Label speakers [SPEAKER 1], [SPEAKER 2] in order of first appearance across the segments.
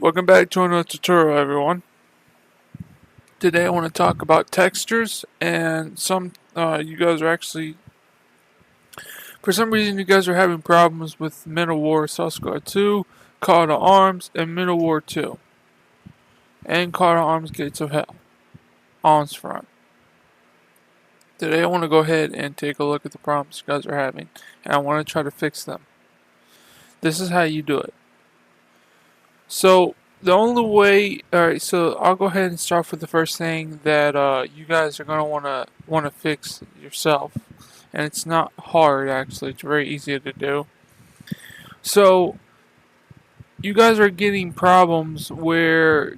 [SPEAKER 1] Welcome back to another tutorial, everyone. Today I want to talk about textures, and you guys are actually, for some reason, you guys are having problems with Men of War, Source Code 2, Call to Arms, and Men of War 2, and Call to Arms Gates of Hell, Arms Front. Today I want to go ahead and take a look at the problems you guys are having, and I want to try to fix them. This is how you do it. So the only way, alright, so I'll go ahead and start with the first thing that you guys are gonna wanna fix yourself, and it's not hard actually. It's very easy to do. So you guys are getting problems where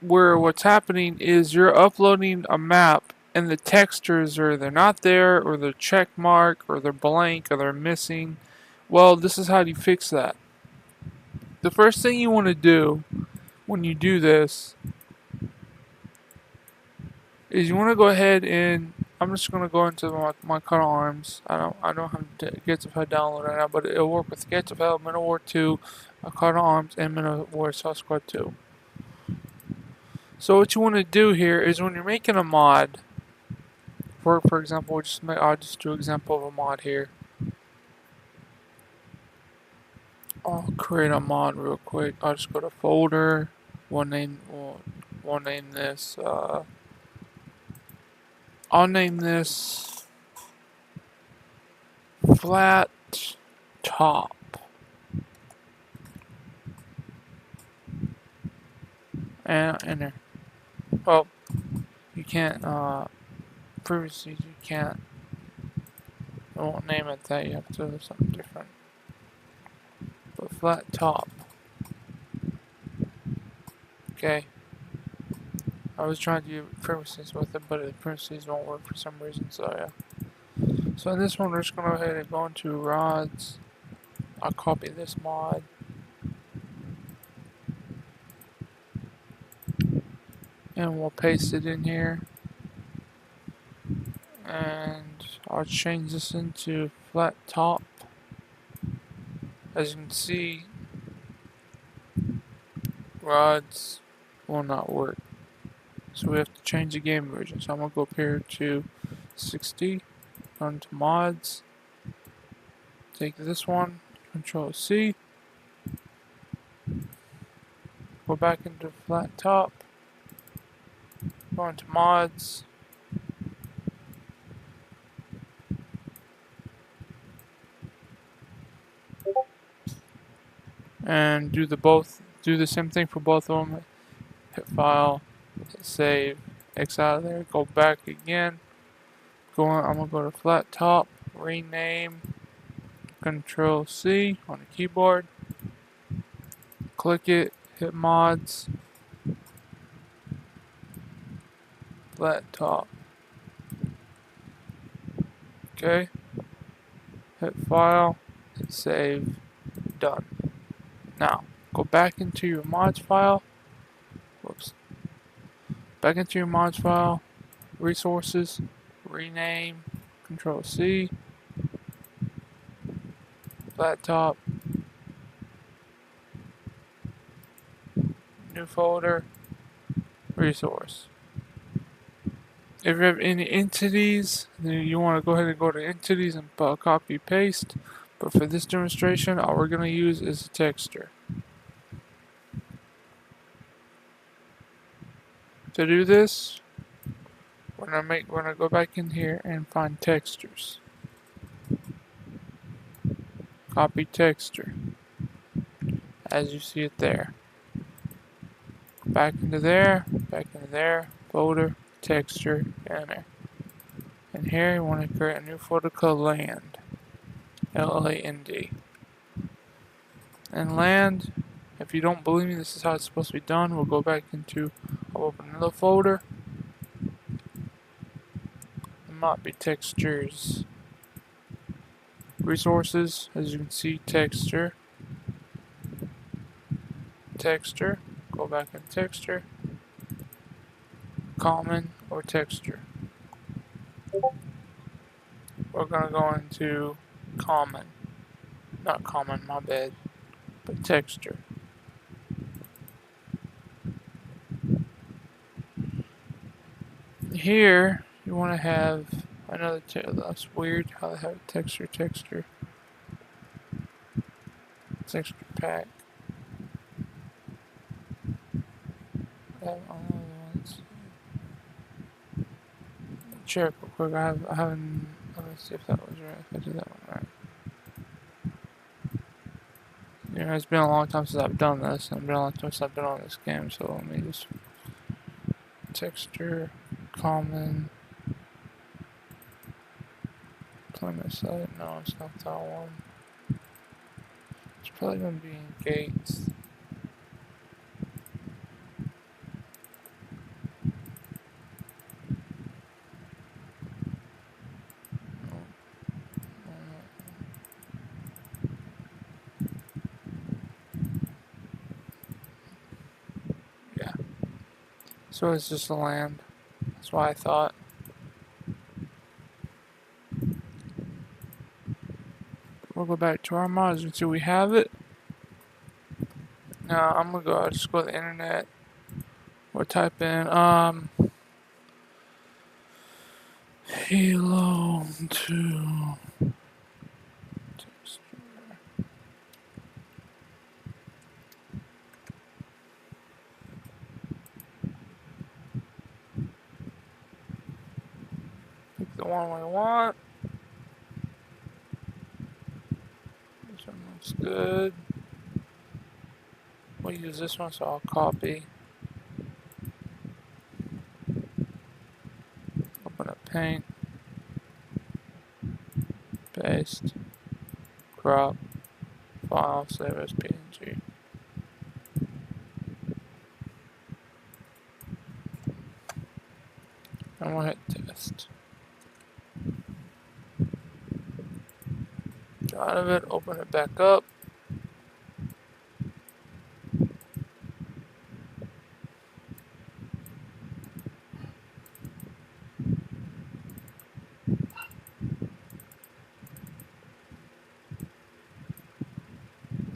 [SPEAKER 1] what's happening is you're uploading a map and the textures are they're not there, or they're check mark, or they're blank, or they're missing. Well, this is how you fix that. The first thing you want to do when you do this is you want to go ahead and I'm just going to go into my Cut Arms. I don't have Gates of Hell download right now, but it'll work with Gates of Hell, Men of War 2, Cut Arms, and Men of War Source Code 2. So what you want to do here is when you're making a mod, for example, I'll just do an example of a mod here. I'll create a mod real quick. I'll just go to folder. We'll name this. I'll name this Flat Top. And enter. Well, you can't. Previously, you can't. I won't name it that. You have to do something different. But Flat Top. Okay. I was trying to do premises with it, but the premises won't work for some reason, so yeah. So in this one, we're just going to go ahead and go into rods. I'll copy this mod. And we'll paste it in here. And I'll change this into Flat Top. As you can see, rods will not work. So we have to change the game version. So I'm going to go up here to 60, go into mods, take this one, Control C, go back into Flat Top, go into mods, and do the same thing for both of them. Hit file, hit save, X out of there, go back again. I'm gonna go to Flat Top, rename, Control C on the keyboard, click it, hit mods, Flat Top. Okay, hit file, hit save, done. Now go back into your mods file. Whoops. Back into your mods file, resources, rename, Control C, Flat Top, new folder, resource. If you have any entities, then you want to go ahead and go to entities and copy paste. But for this demonstration, all we're going to use is a texture. To do this, we're gonna go back in here and find textures. Copy texture, as you see it there. Back into there, folder, texture, enter. And here you want to create a new folder called land, L-A-N-D. And land, if you don't believe me, this is how it's supposed to be done. We'll go back into, I'll open another folder. It might be textures. Resources, as you can see, texture, go back in texture, common or texture. We're gonna go into common, not common, my bad, but texture. here you want to have another. That's weird how they have a texture pack. Let's check real quick. I haven't. Let me see if that was right. If I did that one right. You know, it's been a long time since I've done this, and it's been a long time since I've been on this game. So let me just texture, common, plummet site. No, it's not that one. It's probably gonna be in gates. Yeah. So it's just a land. That's why I thought. We'll go back to our mods until we have it. Now I'm gonna go. I'll just go to the internet. We'll type in Halo 2 texture. Pick the one we want. This one looks good. We'll use this one, so I'll copy. Open up Paint. Paste. Crop. File. Save as PNG. And we'll hit test. Get out of it. Open it back up.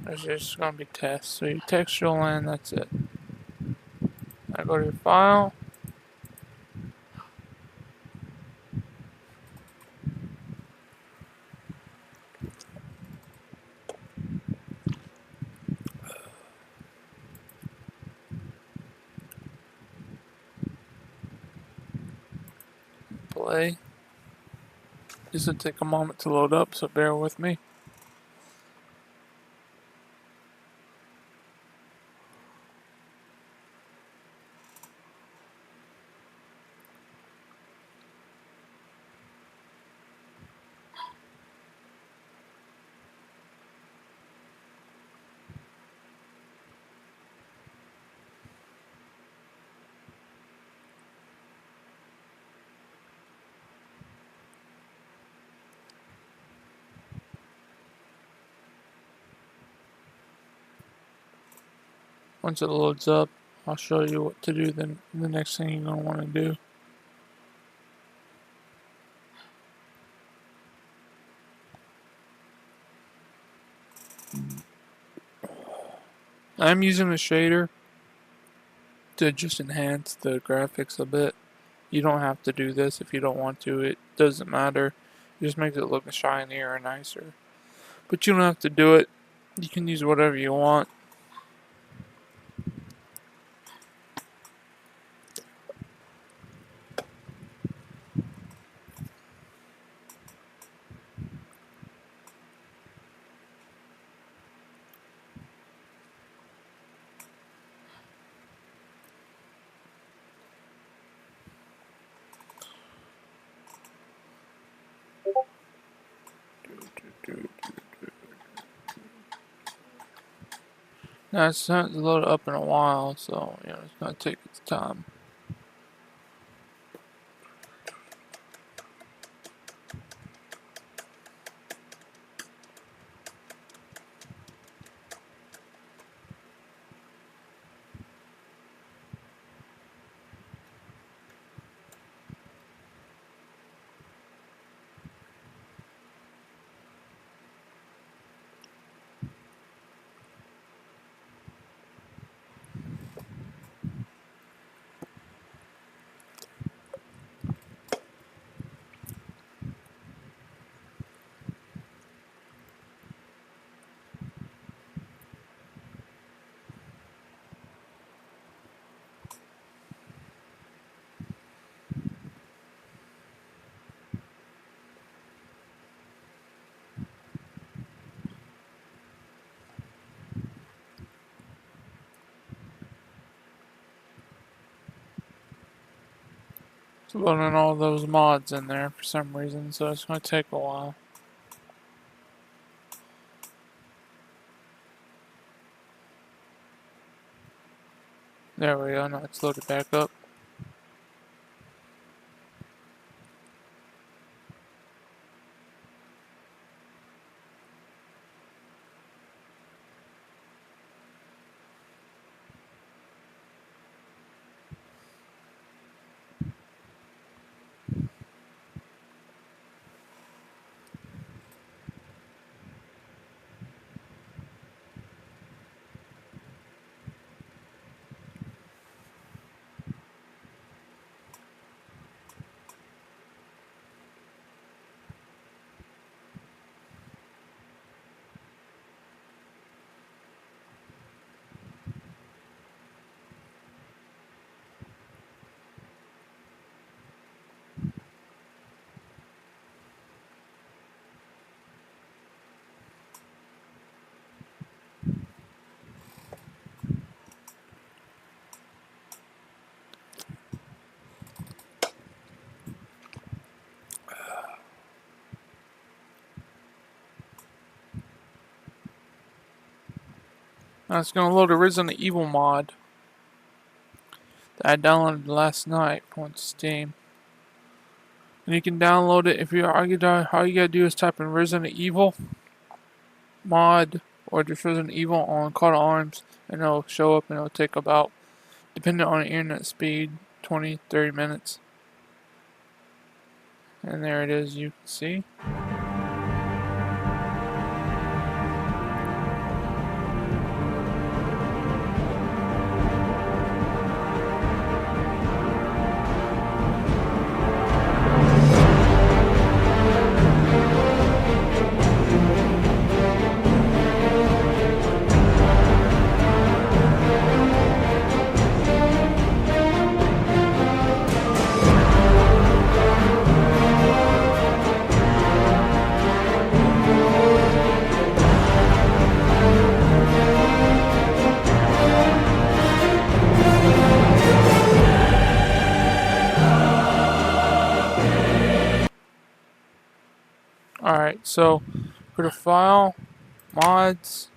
[SPEAKER 1] There's just gonna be tests. So you textual land, that's it. Now go to your file. Play. This will take a moment to load up, so bear with me. Once it loads up, I'll show you what to do. Then the next thing you're going to want to do. I'm using a shader to just enhance the graphics a bit. You don't have to do this if you don't want to. It doesn't matter. It just makes it look shinier and nicer. But you don't have to do it. You can use whatever you want. Now it's not to load up in a while, so you know it's gonna take its time. It's loading all those mods in there for some reason, so it's going to take a while. There we go, now it's loaded back up. Now it's going to load a Resident Evil mod that I downloaded last night on Steam. And you can download it if you all you gotta do is type in Resident Evil mod or just Resident Evil on Call to Arms, and it'll show up, and it'll take about, depending on the internet speed, 20-30 minutes. And there it is, you can see. Alright, so for the file, mods,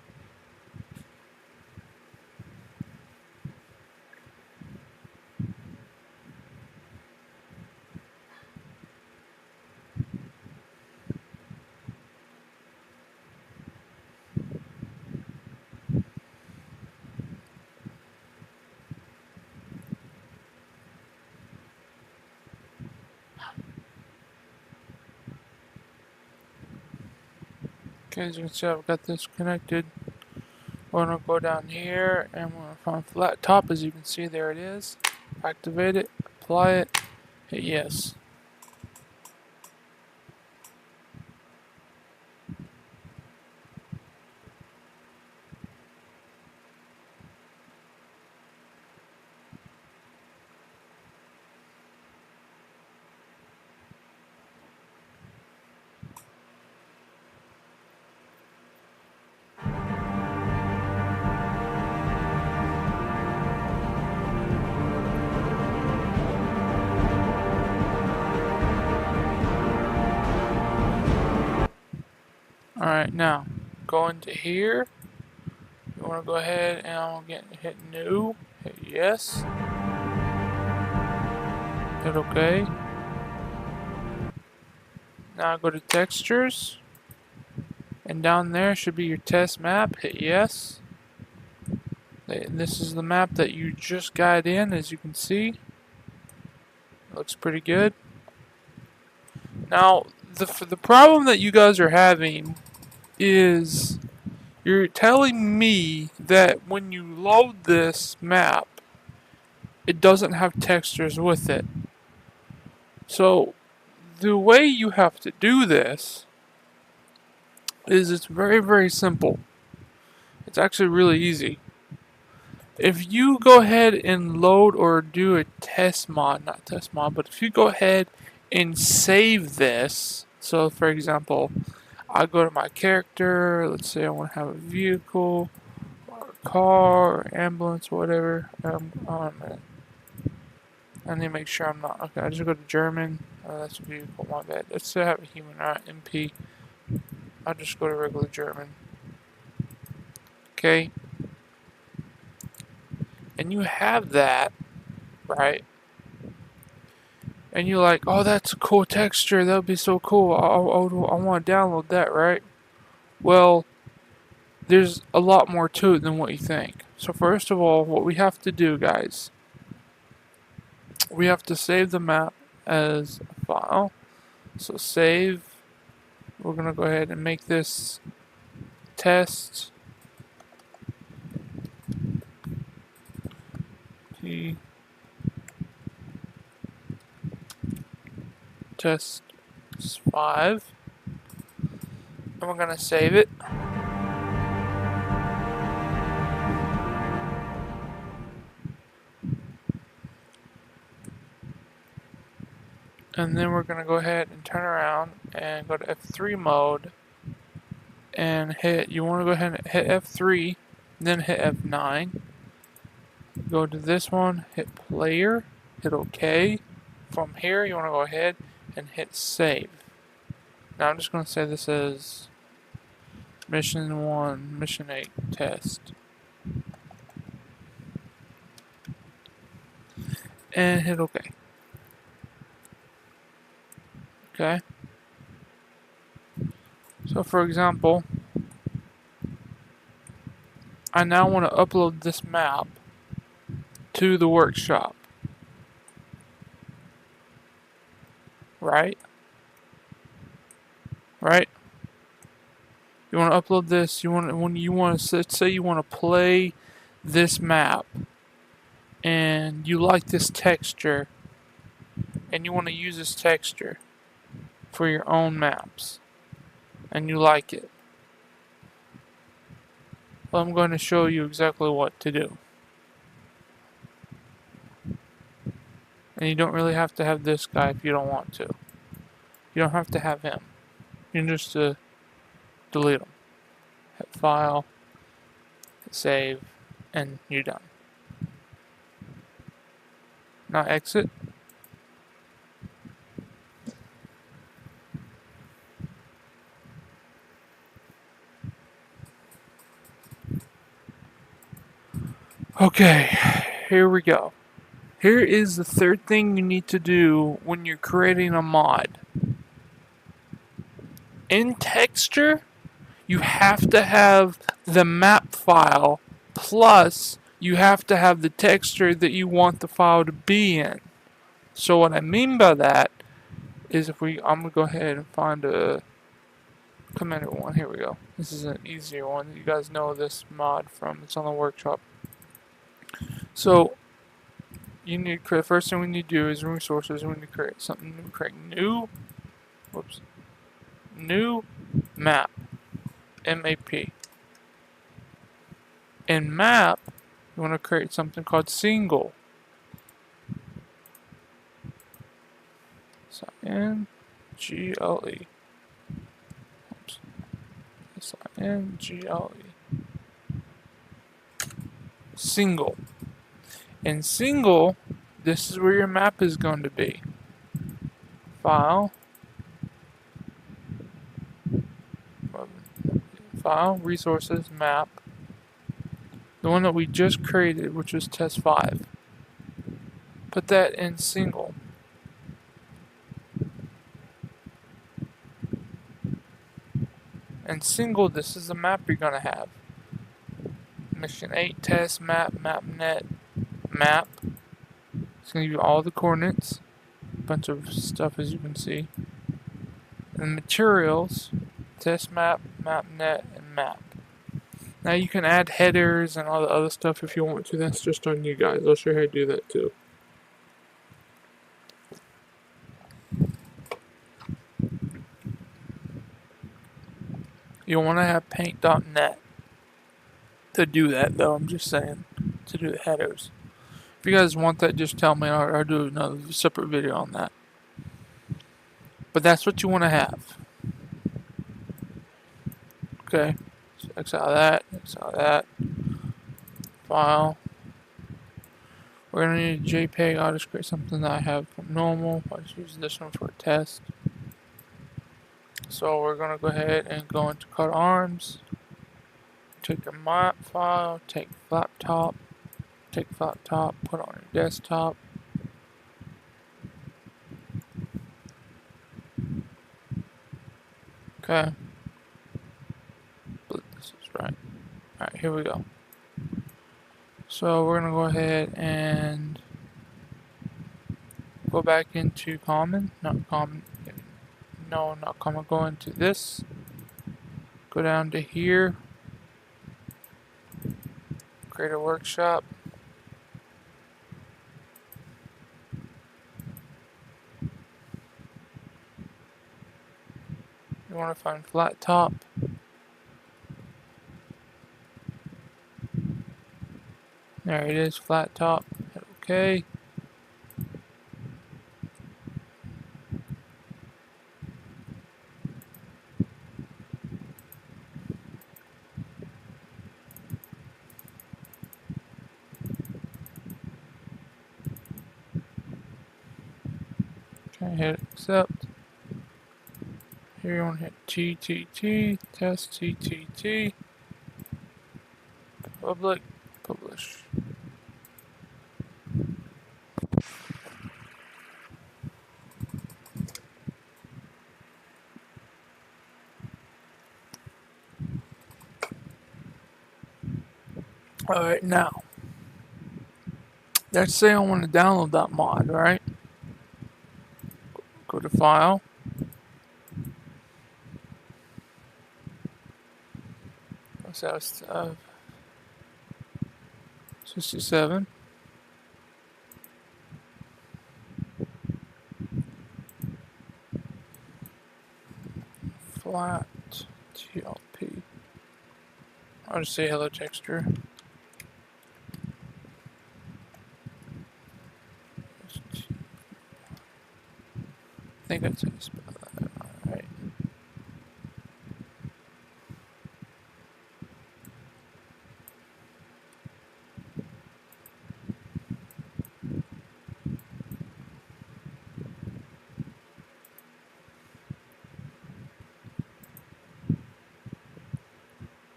[SPEAKER 1] okay, as you can see, I've got this connected. We're going to go down here and we're going to find flat top. As you can see, there it is. Activate it, apply it, hit yes. Alright, now go into here. You want to go ahead and hit new, hit yes, hit OK. Now go to textures, and down there should be your test map. Hit yes. And this is the map that you just got in, as you can see. It looks pretty good. Now, the problem that you guys are having is you're telling me that when you load this map, it doesn't have textures with it. So the way you have to do this is it's very, very simple. It's actually really easy. If you go ahead and load or do a test mod, not test mod, but if you go ahead and save this, so for example, I go to my character, let's say I want to have a vehicle, or a car, or ambulance, or whatever. Hold on a minute. I need to make sure I'm not. Okay, I just go to German. That's a vehicle, my bad. Let's still have a human, right? MP. I'll just go to regular German. Okay. And you have that, right? And you're like, oh, that's a cool texture. That would be so cool. I want to download that, right? Well, there's a lot more to it than what you think. So first of all, what we have to do, guys, we have to save the map as a file. So save. We're going to go ahead and make this test. T test 5. And we're going to save it. And then we're going to go ahead and turn around and go to F3 mode and hit, you want to go ahead and hit F3, then hit F9. Go to this one, hit player, hit OK. From here, you want to go ahead and hit save. Now I'm just going to say this is Mission 1, Mission 8 test. And hit OK. Okay. So for example, I now want to upload this map to the workshop. Right? Right? You want to upload this, let's say you want to play this map and you like this texture and you want to use this texture for your own maps and you like it. Well, I'm going to show you exactly what to do. And you don't really have to have this guy if you don't want to. You don't have to have him. You can just delete him. Hit file, hit save, and you're done. Now exit. Okay, here we go. Here is the third thing you need to do when you're creating a mod. In texture, you have to have the map file, plus you have to have the texture that you want the file to be in. So what I mean by that is I'm going to go ahead and find a Commander one. Here we go. This is an easier one. You guys know this mod from, it's on the workshop. So you need to create, first thing we need to do is resources. We need to create something new. Create new map. MAP. In map, you want to create something called single. S-I-N-G-L-E. Oops. S-I-N-G-L-E. Single. In single, this is where your map is going to be. File, resources, map. The one that we just created, which was test 5. Put that in single. And single, this is the map you're going to have. Mission 8 test map, mapnet, map. It's going to give you all the coordinates. A bunch of stuff as you can see. And materials, test map, mapnet, and map. Now you can add headers and all the other stuff if you want to. That's just on you guys. I'll show you how to do that too. You'll want to have paint.net to do that though. I'm just saying, to do the headers. If you guys want that, just tell me. I'll do another separate video on that. But that's what you want to have. Okay. X out of that, X out of that. File. We're gonna need a JPEG. I'll just create something that I have from normal. I'll just use this one for a test. So we're gonna go ahead and go into cut arms. Take your map file. Take flat top. Take flat top. Put it on your desktop. Okay. But this is right. Alright, here we go. So we're gonna go ahead and go back into common, not common, no, not common, go into this, go down to here, create a workshop, you want to find flat top, there it is, flat top, hit OK. Okay, hit accept. Here you want to hit TTT, test TTT, public, publish. Alright, now, let's say I want to download that mod, right? Go to file. So 67. Flat TLP. I'll just say hello texture. I think that's how you spell that. Alright.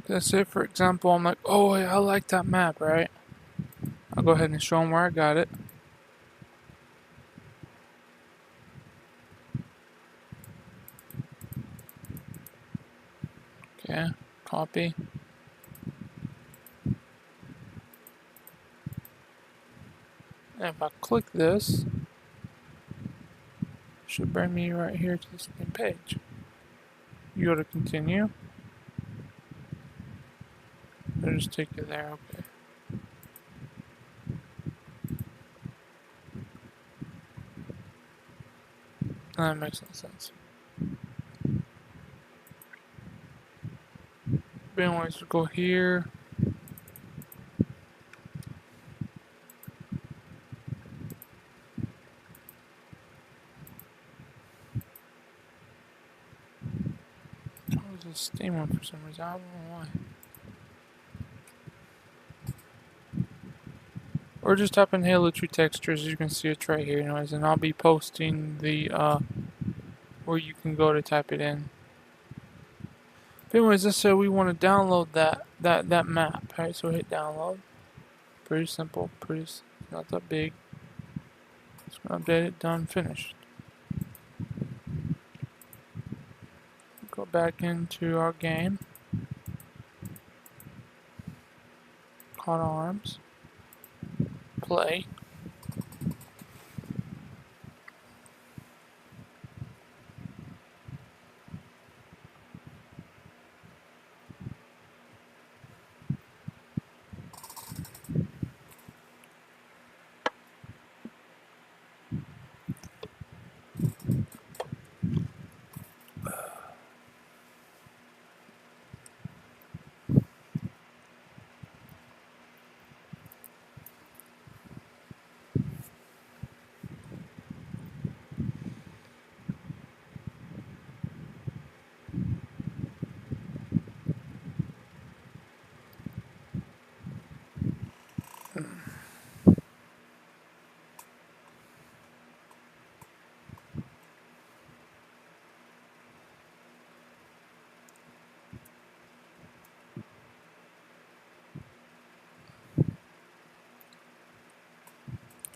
[SPEAKER 1] Let's say, for example, I'm like, oh, I like that map, right? I'll go ahead and show them where I got it. Okay, copy. And if I click this, it should bring me right here to this same page. You go to continue. It'll just take you there, okay. That makes no sense. But anyways, we'll go here. Oh, there's a Steam one for some reason. I don't know why. Or just type in Halo 2 textures. You can see it's right here, anyways. And I'll be posting the where you can go to type it in. But anyways, let's say we want to download that map. Alright, so hit download. Pretty simple, not that big. Just gonna update it, done, finished. Go back into our game. Caught arms. Play.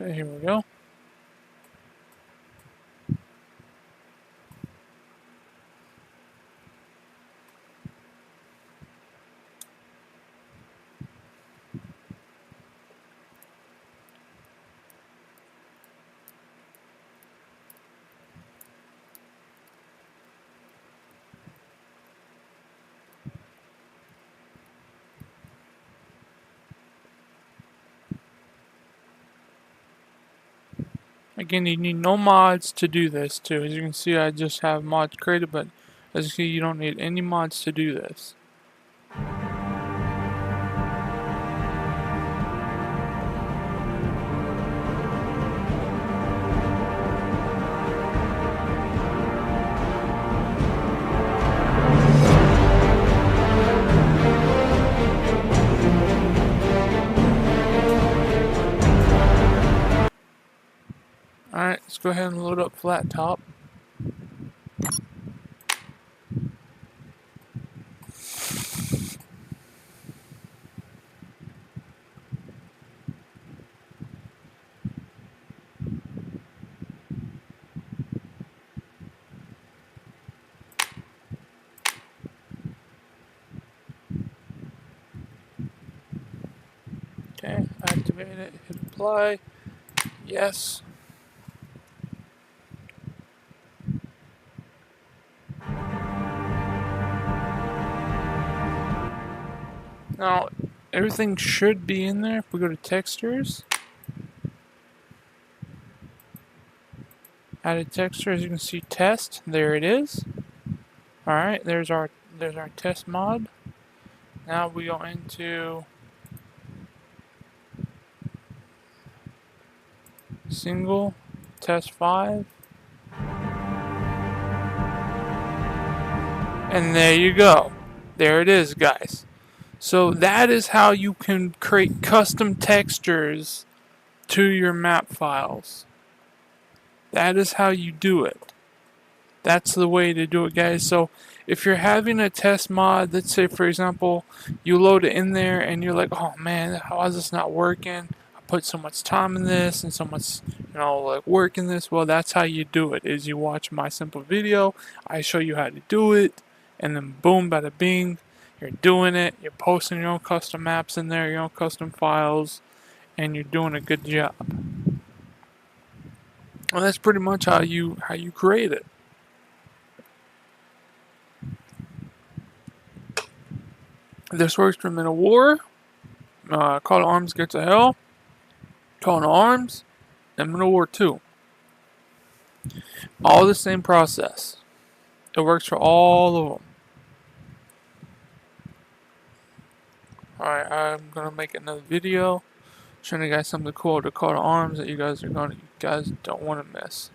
[SPEAKER 1] Okay, here we go. Again, you need no mods to do this too. As you can see, I just have mods created, but as you see, you don't need any mods to do this. Alright, let's go ahead and load up Flat Top. Okay, activate it, hit apply. Yes. Now, everything should be in there. If we go to textures, added texture, as you can see, test. There it is. All right, there's our test mod. Now we go into single test 5, and there you go. There it is, guys. So that is how you can create custom textures to your map files. That is how you do it. That's the way to do it, guys. So if you're having a test mod, let's say for example you load it in there and you're like, oh man, how is this not working? I put so much time in this and so much, like work in this. Well, that's how you do it. Is you watch my simple video, I show you how to do it, and then boom, bada bing, you're doing it. You're posting your own custom maps in there, your own custom files, and you're doing a good job. Well, that's pretty much how you create it. This works for Men of War, Call to Arms Gates of Hell, Call to Arms, and Men of War 2. All the same process. It works for all of them. Alright, I'm gonna make another video showing you guys something cool to Call to Arms that you guys don't want to miss.